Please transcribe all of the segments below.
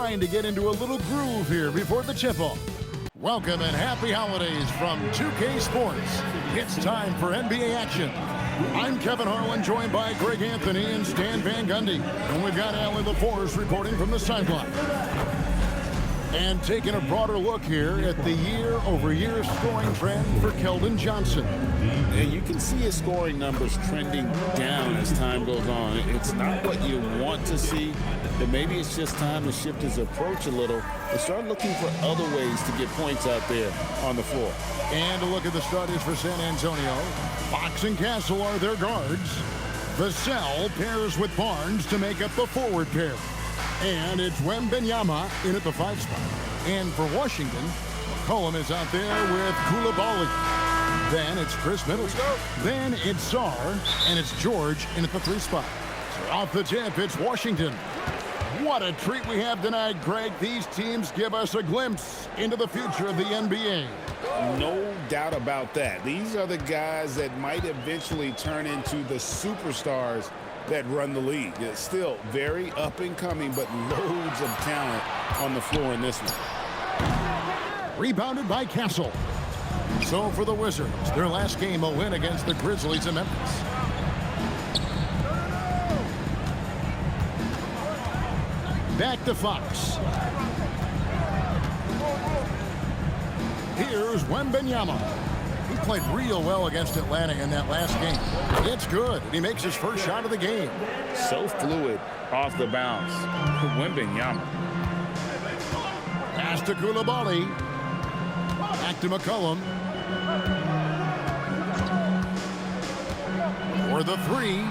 trying to get into a little groove here before the tip-off. Welcome and happy holidays from 2K Sports. It's time for NBA action. I'm Kevin Harlan, joined by Greg Anthony and Stan Van Gundy. And we've got Allie LaForce reporting from the sideline. And taking a broader look here at the year-over-year scoring trend for Keldon Johnson. And you can see his scoring numbers trending down as time goes on. It's not what you want to see, but maybe it's just time to shift his approach a little and start looking for other ways to get points out there on the floor. And a look at the starters for San Antonio. Fox and Castle are their guards. Vassell pairs with Barnes to make up the forward pair. And it's Wembanyama in at the 5 spot. And for Washington, McCollum is out there with Coulibaly. Then it's Chris Middleton. Then it's Sarr, and it's George in at the 3 spot. So off the tip, it's Washington. What a treat we have tonight, Greg. These teams give us a glimpse into the future of the NBA. No doubt about that. These are the guys that might eventually turn into the superstars that run the league. It's still very up and coming, but loads of talent on the floor in this one. Rebounded by Castle. So for the Wizards, their last game a win against the Grizzlies in Memphis. Back to Fox. Here's Wembanyama. He played real well against Atlanta in that last game. It's good. He makes his first shot of the game. So fluid off the bounce. Wembanyama. Pass to Coulibaly. Back to McCollum. For the 3.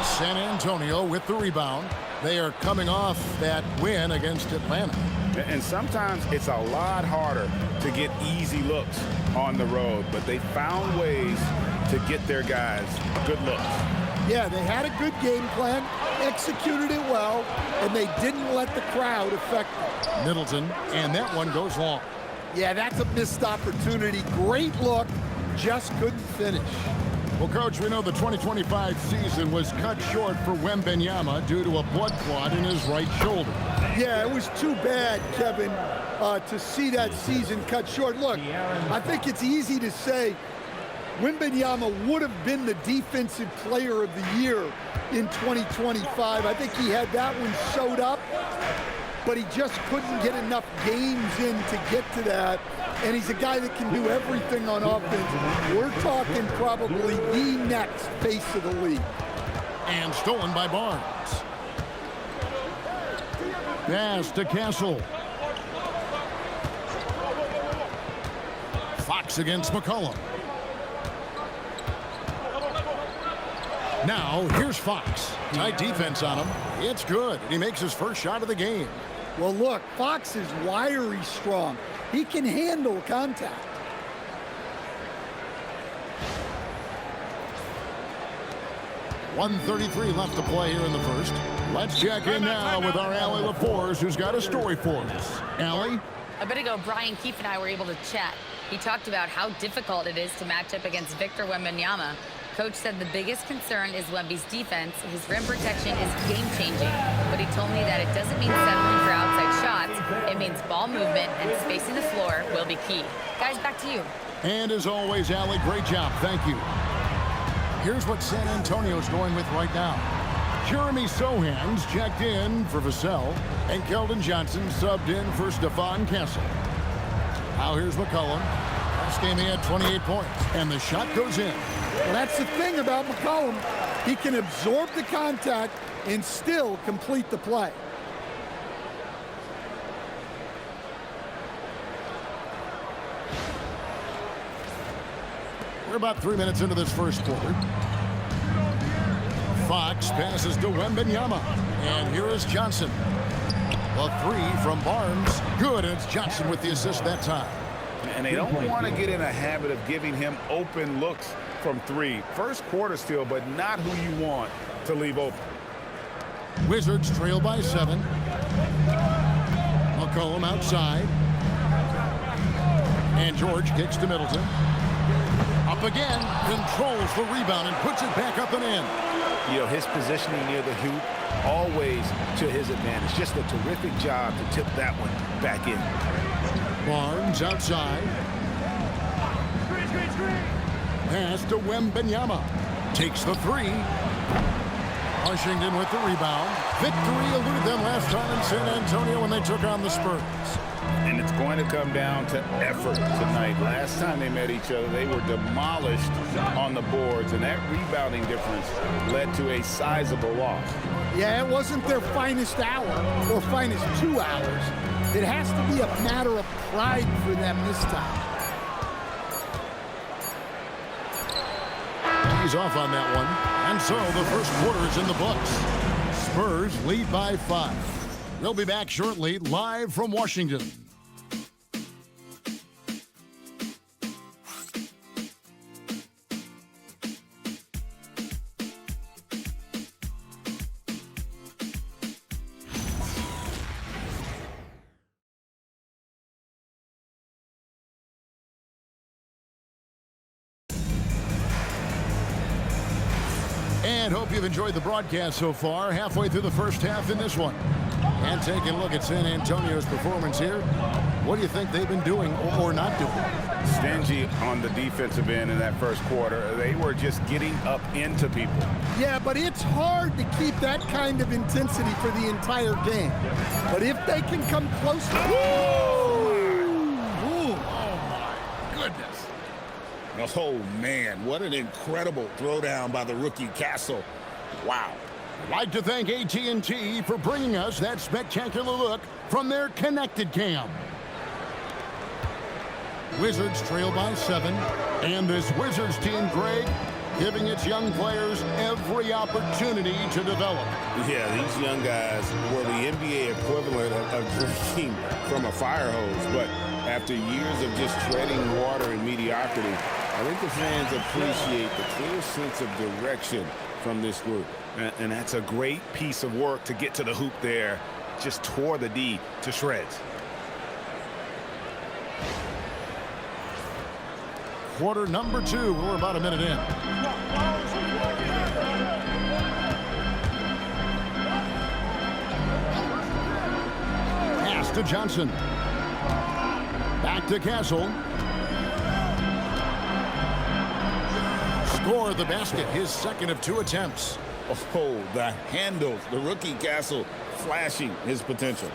San Antonio with the rebound. They are coming off that win against Atlanta. And sometimes it's a lot harder to get easy looks on the road, but they found ways to get their guys good looks. Yeah, they had a good game plan, executed it well, and they didn't let the crowd affect them. Middleton, and that one goes long. Yeah, that's a missed opportunity. Great look, just couldn't finish. Well, Coach, we know the 2025 season was cut short for Wembanyama due to a blood clot in his right shoulder. Yeah, it was too bad, Kevin, to see that season cut short. Look, I think it's easy to say Wembanyama would have been the defensive player of the year in 2025. I think he had that one sewed up, but he just couldn't get enough games in to get to that. And he's a guy that can do everything on offense. We're talking probably the next face of the league. And stolen by Barnes. Pass to Castle. Fox against McCollum. Now, here's Fox. Tight defense on him. It's good. He makes his first shot of the game. Well, look, Fox is wiry strong. He can handle contact. .133 left to play here in the first. Let's check in now with our Allie LaForce, who's got a story for us. Allie? A bit ago, Brian Keefe and I were able to chat. He talked about how difficult it is to match up against Victor Wembanyama. Coach said the biggest concern is Wemby's defense. His rim protection is game-changing, but he told me that it doesn't mean settling for outside shots. It means ball movement and spacing the floor will be key. Guys, back to you. And as always, Allie, great job. Thank you. Here's what San Antonio's going with right now. Jeremy Sohan's checked in for Vassell, and Keldon Johnson subbed in for Stephon Castle. Now here's McCollum. Last game he had 28 points, and the shot goes in. Well, that's the thing about McCollum. He can absorb the contact and still complete the play. We're about 3 minutes into this first quarter. Fox passes to Wembanyama. And here is Johnson. A 3 from Barnes. Good, and it's Johnson with the assist that time. And they don't want to get in a habit of giving him open looks from 3. First quarter still, but not who you want to leave open. Wizards trail by 7. McCollum outside. And George kicks to Middleton. Up again, controls the rebound and puts it back up and in. You know, his positioning near the hoop, always to his advantage. Just a terrific job to tip that one back in. Barnes outside. Pass to Wembanyama. Takes the three. Washington with the rebound. Victory eluded them last time in San Antonio when they took on the Spurs. And it's going to come down to effort tonight. Last time they met each other, they were demolished on the boards, and that rebounding difference led to a sizable loss. Yeah, it wasn't their finest hour or finest 2 hours. It has to be a matter of pride for them this time. He's off on that one. And so the first quarter is in the books. Spurs lead by 5. They'll be back shortly, live from Washington. And hope you've enjoyed the broadcast so far. Halfway through the first half in this one. And taking a look at San Antonio's performance here. What do you think they've been doing or not doing? Stingy on the defensive end in that first quarter. They were just getting up into people. Yeah, but it's hard to keep that kind of intensity for the entire game. But if they can come close to... Oh, my goodness. Oh, man, what an incredible throwdown by the rookie Castle. Wow. I'd like to thank AT&T for bringing us that spectacular look from their connected cam. Wizards trail by 7, and this Wizards team, Greg, giving its young players every opportunity to develop. Yeah, these young guys were the NBA equivalent of drinking from a fire hose, but after years of just treading water and mediocrity, I think the fans appreciate the clear sense of direction from this group. And that's a great piece of work to get to the hoop there. Just tore the D to shreds. Quarter number 2. We're about a minute in. Pass to Johnson. Back to Castle. Score the basket, his second of 2 attempts. Oh, the handles. The rookie Castle flashing his potential.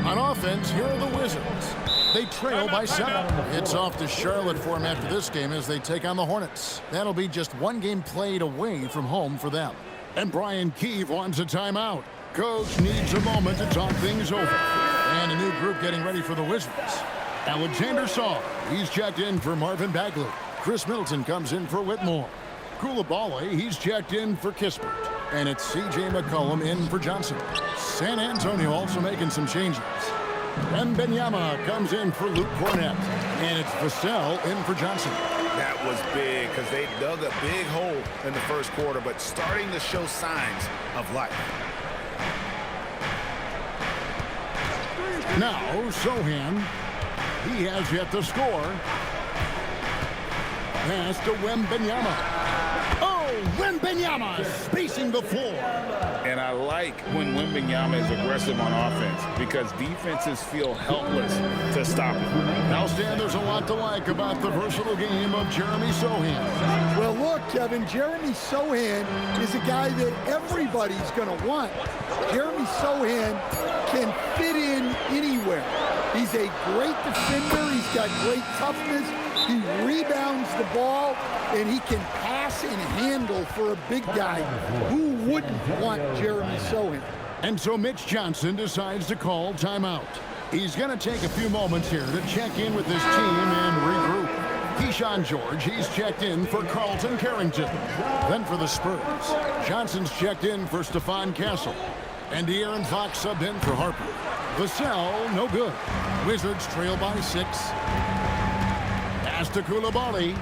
On offense, here are the Wizards. They trail by 7. It's off to Charlotte for them after this game as they take on the Hornets. That'll be just 1 game played away from home for them. And Brian Keefe wants a timeout. Coach needs a moment to talk things over. And a new group getting ready for the Wizards. Alexander Saw, he's checked in for Marvin Bagley. Chris Middleton comes in for Whitmore. Koulibaly, he's checked in for Kispert. And it's C.J. McCollum in for Johnson. San Antonio also making some changes. Wembanyama comes in for Luke Cornett. And it's Vassell in for Johnson. That was big because they dug a big hole in the first quarter, but starting to show signs of life. Now, Sohan, he has yet to score. Pass to Wembanyama. Oh, Wembanyama spacing the floor. And I like when Wembanyama is aggressive on offense because defenses feel helpless to stop him. Now, Stan, there's a lot to like about the versatile game of Jeremy Sohan. Well, look, Kevin, Jeremy Sohan is a guy that everybody's going to want. Jeremy Sohan can fit in anywhere. He's a great defender. He's got great toughness. He rebounds the ball, and he can pass and handle for a big guy. Who wouldn't want Jeremy Sohan? And so Mitch Johnson decides to call timeout. He's going to take a few moments here to check in with his team and regroup. Keyshawn George, he's checked in for Carlton Carrington. Then for the Spurs, Johnson's checked in for Stephon Castle. And De'Aaron Fox subbed in for Harper. Vassell, no good. Wizards trail by 6. Pass to Koulibaly.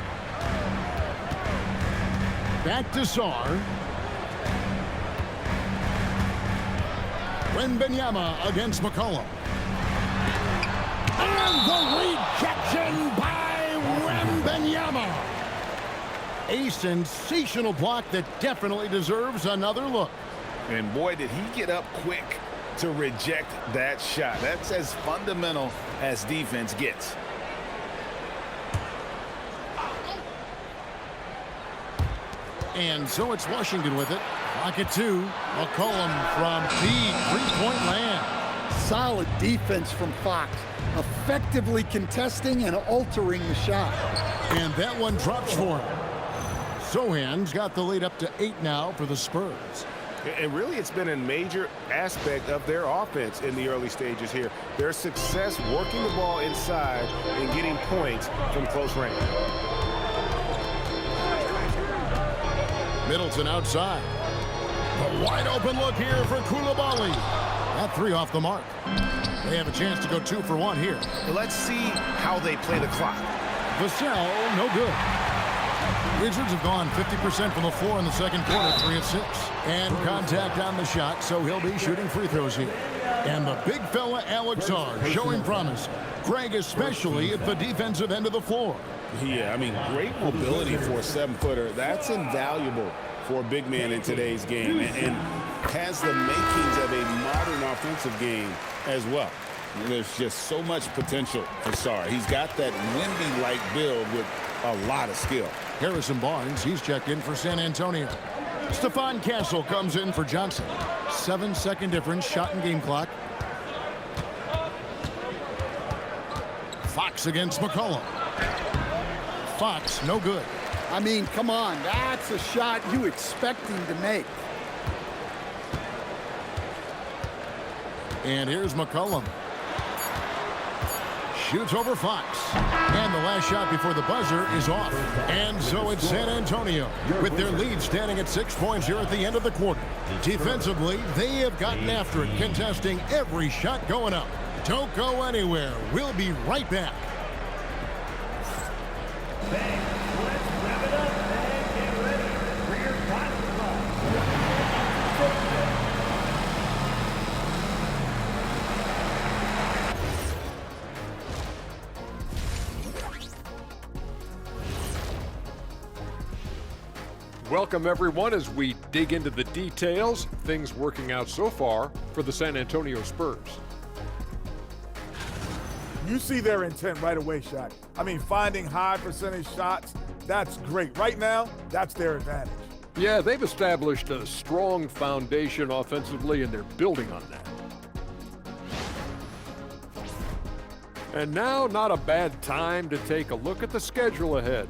Back to Sarr. Wembanyama against McCollum. And the rejection by Wembanyama. A sensational block that definitely deserves another look. And boy, did he get up quick to reject that shot. That's as fundamental as defense gets. And so it's Washington with it. Clock at 2. McCollum from deep three-point land. Solid defense from Fox, effectively contesting and altering the shot. And that one drops for him. Sohan's got the lead up to 8 now for the Spurs. And really, it's been a major aspect of their offense in the early stages here. Their success working the ball inside and getting points from close range. Middleton outside. The wide open look here for Coulibaly. That 3 off the mark. They have a chance to go 2 for 1 here. Let's see how they play the clock. Vassell, no good. Wizards have gone 50% from the floor in the second quarter, 3 of 6. And contact on the shot, so he'll be shooting free throws here. And the big fella, Alex R, showing promise. Greg, especially at the defensive end of the floor. Yeah, I mean, great mobility for a 7-footer. That's invaluable for a big man in today's game, and has the makings of a modern offensive game as well. There's just so much potential for Sarr. He's got that Wemby-like build with a lot of skill. Harrison Barnes, he's checked in for San Antonio. Stephon Castle comes in for Johnson. 7-second difference, shot and game clock. Fox against McCollum. Fox, no good. I mean, come on, that's a shot you expect him to make. And here's McCollum. Shoots over Fox. And the last shot before the buzzer is off. And so it's San Antonio with their lead standing at 6 points here at the end of the quarter. Defensively, they have gotten after it, contesting every shot going up. Don't go anywhere. We'll be right back. Welcome, everyone, as we dig into the details. Things working out so far for the San Antonio Spurs. You see their intent right away, Shaq. I mean, finding high percentage shots, that's great. Right now, that's their advantage. Yeah, they've established a strong foundation offensively, and they're building on that. And now, not a bad time to take a look at the schedule ahead.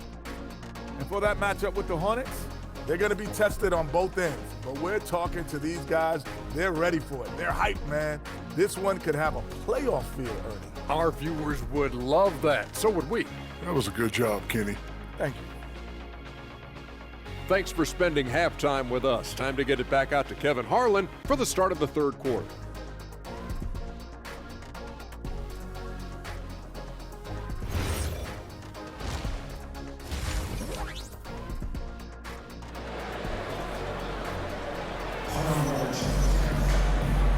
And for that matchup with the Hornets, they're going to be tested on both ends. But we're talking to these guys. They're ready for it. They're hyped, man. This one could have a playoff feel, Ernie. Our viewers would love that. So would we. That was a good job, Kenny. Thank you. Thanks for spending halftime with us. Time to get it back out to Kevin Harlan for the start of the third quarter.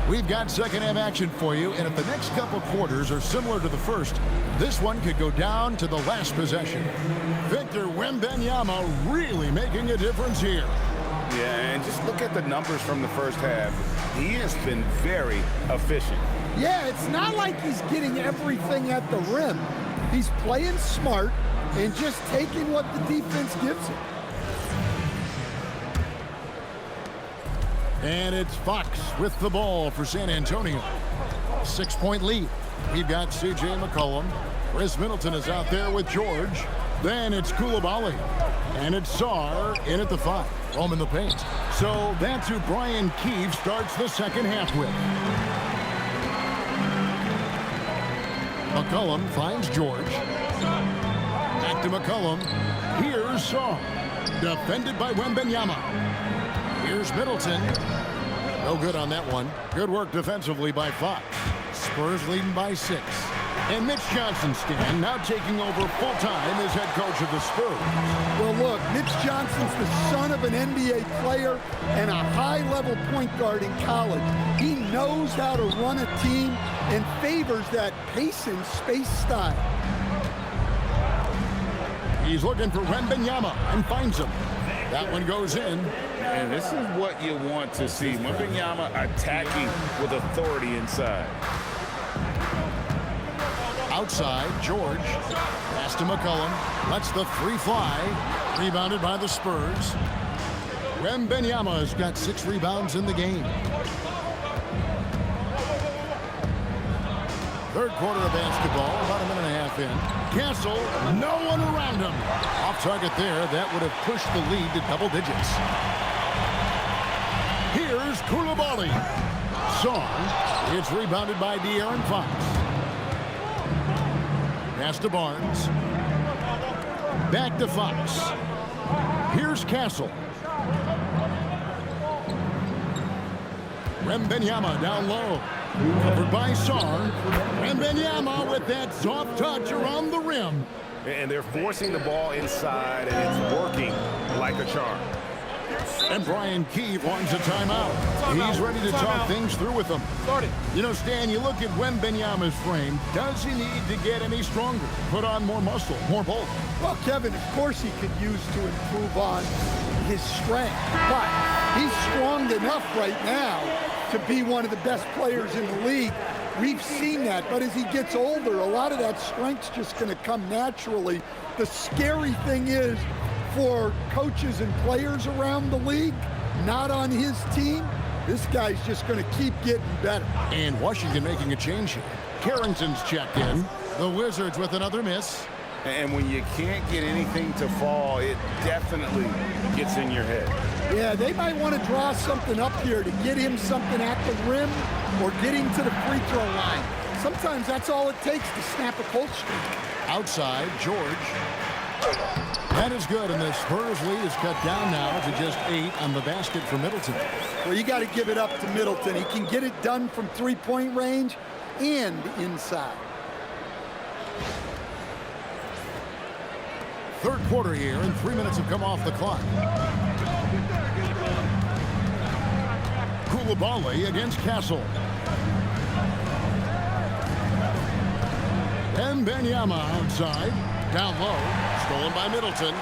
We've got second half action for you, and if the next couple quarters are similar to the first, this one could go down to the last possession. Victor Wembanyama really making a difference here. Yeah, and just look at the numbers from the first half. He has been very efficient. Yeah, it's not like he's getting everything at the rim. He's playing smart and just taking what the defense gives him. And it's Fox with the ball for San Antonio. 6-point lead. We've got C.J. McCollum. Chris Middleton is out there with George. Then it's Coulibaly. And it's Sarr in at the 5. Home in the paint. So that's who Brian Keefe starts the second half with. McCollum finds George. Back to McCollum. Here's Sarr. Defended by Wembanyama. Here's Middleton. No good on that one. Good work defensively by Fox. Spurs leading by 6. And Mitch Johnson, Stan, now taking over full-time as head coach of the Spurs. Well, look, Mitch Johnson's the son of an NBA player and a high-level point guard in college. He knows how to run a team and favors that pace and space style. He's looking for Wembanyama and finds him. That one goes in. And this is what you want to see. Wembanyama attacking with authority inside. Outside, George. Pass to McCollum. Lets the three fly. Rebounded by the Spurs. Wembanyama has got 6 rebounds in the game. Third quarter of basketball, about a minute and a half in. Castle, no one around him. Off target there, that would have pushed the lead to double digits. Here's Coulibaly. Song, it's rebounded by De'Aaron Fox. Pass to Barnes. Back to Fox. Here's Castle. Wembanyama down low. Covered by Sarr. Wembanyama with that soft touch around the rim. And they're forcing the ball inside, and it's working like a charm. And Brian Keefe wants a timeout. He's ready to talk things through with them. You know, Stan, you look at Wembanyama's frame. Does he need to get any stronger? Put on more muscle, more bulk? Well, Kevin, of course he could use to improve on his strength. But he's strong enough right now to be one of the best players in the league. We've seen that. But as he gets older, a lot of that strength's just going to come naturally. The scary thing is, for coaches and players around the league, not on his team, this guy's just going to keep getting better. And Washington making a change here. Carrington's checked in. The Wizards with another miss. And when you can't get anything to fall, it definitely gets in your head. Yeah, they might want to draw something up here to get him something at the rim or get him to the free throw line. Sometimes that's all it takes to snap a cold streak. Outside, George. That is good, and the Spurs lead is cut down now to just 8 on the basket for Middleton. Well, you got to give it up to Middleton. He can get it done from three-point range and inside. Third quarter here, and 3 minutes have come off the clock. Coulibaly against Castle. And Wembanyama outside. Down low. Stolen by Middleton.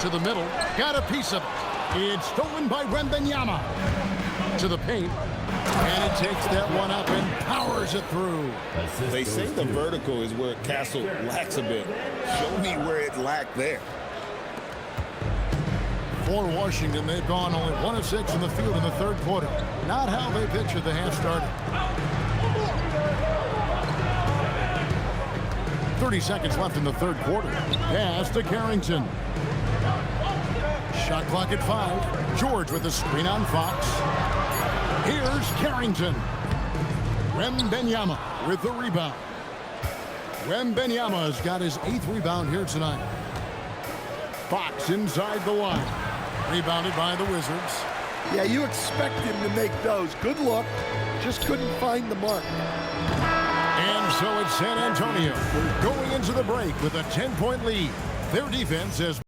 To the middle. Got a piece of it. It's stolen by Wembanyama. To the paint. And it takes that one up and powers it through. They say the vertical is where Castle lacks a bit. Show me where it lacked there. For Washington, they've gone only 1 of 6 in the field in the third quarter. Not how they pictured the half started. 30 seconds left in the third quarter. Pass to Carrington. Shot clock at 5. George with a screen on Fox. Here's Carrington. Wembanyama with the rebound. Wembanyama has got his 8th rebound here tonight. Fox inside the line. Rebounded by the Wizards. Yeah, you expect him to make those. Good look. Just couldn't find the mark. And so it's San Antonio going into the break with a 10-point lead. Their defense has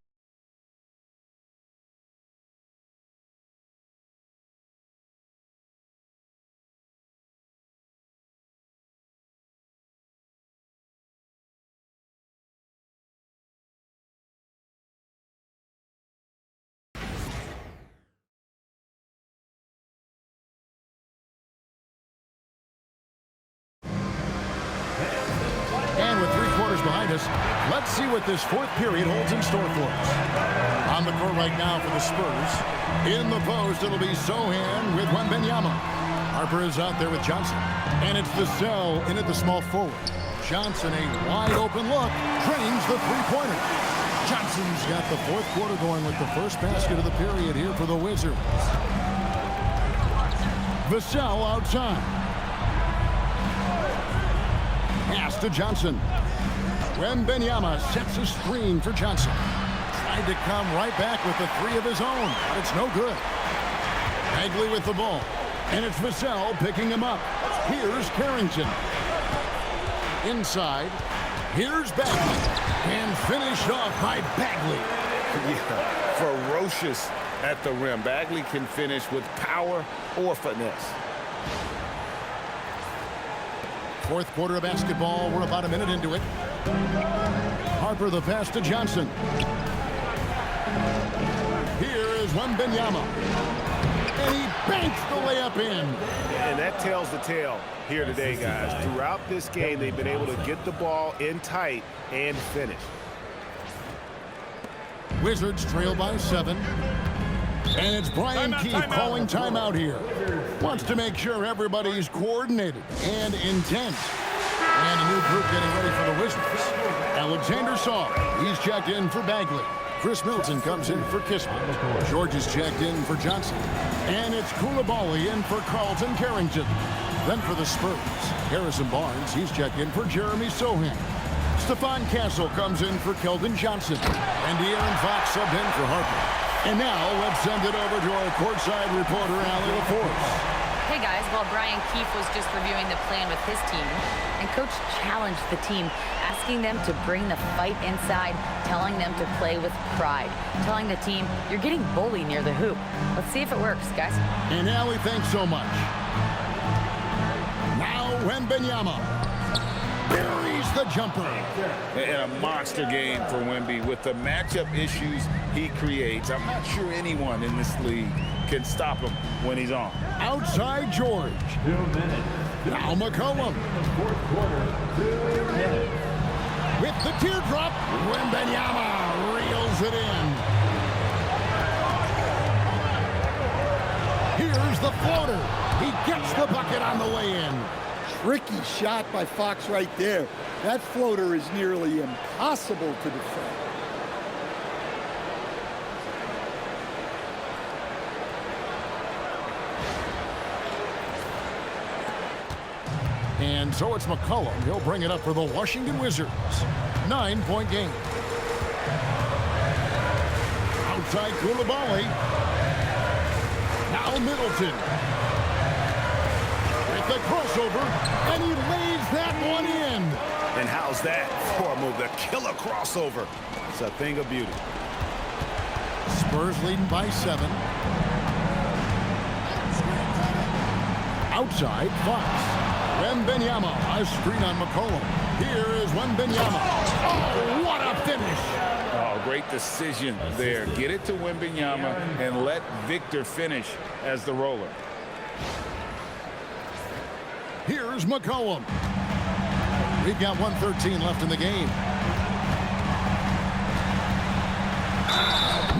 behind us. Let's see what this fourth period holds in store for us. On the court right now for the Spurs. In the post, it'll be Sohan with Wembanyama. Harper is out there with Johnson. And it's Vassell in at the small forward. Johnson, a wide open look, drains the three-pointer. Johnson's got the fourth quarter going with the first basket of the period here for the Wizards. Vassell outside. Pass to Johnson. Wembanyama sets a screen for Johnson. Tried to come right back with the 3 of his own, but it's no good. Bagley with the ball. And it's Vassell picking him up. Here's Carrington. Inside. Here's Bagley. And finished off by Bagley. Yeah, ferocious at the rim. Bagley can finish with power or finesse. Fourth quarter of basketball. We're about a minute into it. Harper the pass to Johnson. Here is Wembanyama. And he banks the layup in. And that tells the tale here today, guys. Throughout this game, they've been able to get the ball in tight and finish. Wizards trail by 7. And it's Brian Keefe calling timeout here. Wants to make sure everybody's coordinated and intent. And a new group getting ready for the Wizards. Alexander Saw, he's checked in for Bagley. Chris Milton comes in for Kisman. George is checked in for Johnson. And it's Koulibaly in for Carlton Carrington. Then for the Spurs, Harrison Barnes, he's checked in for Jeremy Sohan. Stephon Castle comes in for Keldon Johnson. And De'Aaron Fox subbed in for Harper. And now let's send it over to our courtside reporter, Allie LaForce. Hey guys, well, Brian Keefe was just reviewing the plan with his team, and Coach challenged the team, asking them to bring the fight inside, telling them to play with pride, telling the team, you're getting bullied near the hoop. Let's see if it works, guys. And Allie, thanks so much. Now Wembanyama buries the jumper. And a monster game for Wemby with the matchup issues he creates. I'm not sure anyone in this league can stop him when he's on. Outside George. 2 minutes. Now McCollum. Fourth quarter, 2 minutes. With the teardrop, Wembanyama reels it in. Here's the floater. He gets the bucket on the way in. Tricky shot by Fox right there. That floater is nearly impossible to defend. And so it's McCollum. He'll bring it up for the Washington Wizards. 9-point game. Outside Koulibaly. Now Middleton. With the crossover, and he lays that one in. And how's that for a move? The killer crossover. It's a thing of beauty. Spurs leading by 7. Outside, Fox. Wembanyama, a screen on McCollum. Here is Wembanyama. Oh, what a finish! Oh, great decision there. Get it to Wembanyama and let Victor finish as the roller. Here's McCollum. We've got 1:13 left in the game.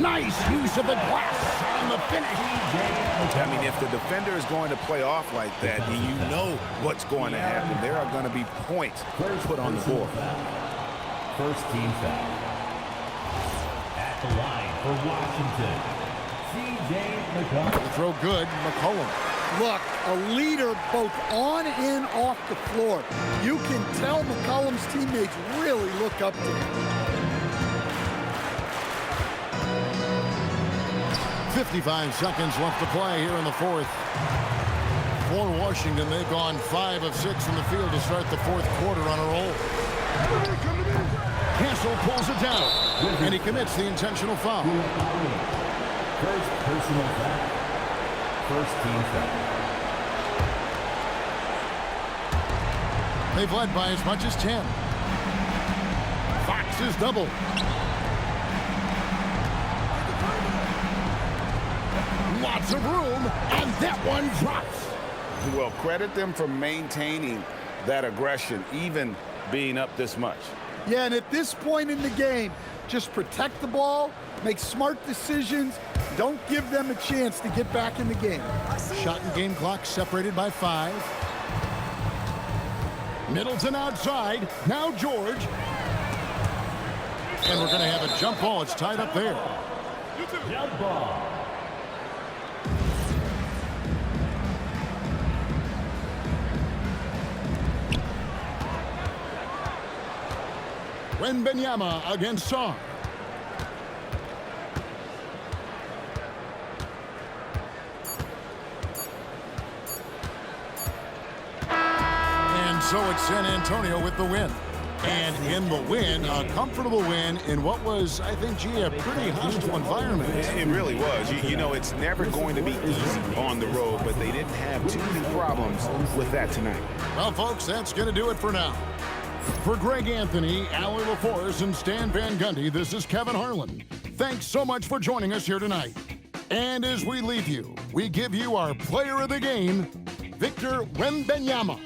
Nice use of the glass on the finish. I mean, if the defender is going to play off like that, you know what's going to happen. There are going to be points put on the board. First team foul. At the line for Washington, C.J. McCollum. Throw good, McCollum. Look, a leader both on and off the floor. You can tell McCollum's teammates really look up to him. 55 seconds left to play here in the fourth. For Washington, they've gone 5 of 6 from the field to start the fourth quarter on a roll. Castle pulls it down, and he commits the intentional foul. First personal foul. First team foul. They've led by as much as 10. Fox is double. Lots of room, and that one drops. Well, credit them for maintaining that aggression, even being up this much. Yeah, and at this point in the game, just protect the ball, make smart decisions, don't give them a chance to get back in the game. Shot and game clock separated by 5. Middleton outside. Now George. And we're going to have a jump ball. It's tied up there. Jump ball. Wembanyama against Song. And so it's San Antonio with the win. And in the win, a comfortable win in what was, I think, gee, a pretty hostile environment. It really was. You know, it's never going to be easy on the road, but they didn't have too many problems with that tonight. Well, folks, that's going to do it for now. For Greg Anthony, Allie LaForce, and Stan Van Gundy, this is Kevin Harlan. Thanks so much for joining us here tonight. And as we leave you, we give you our player of the game, Victor Wembanyama.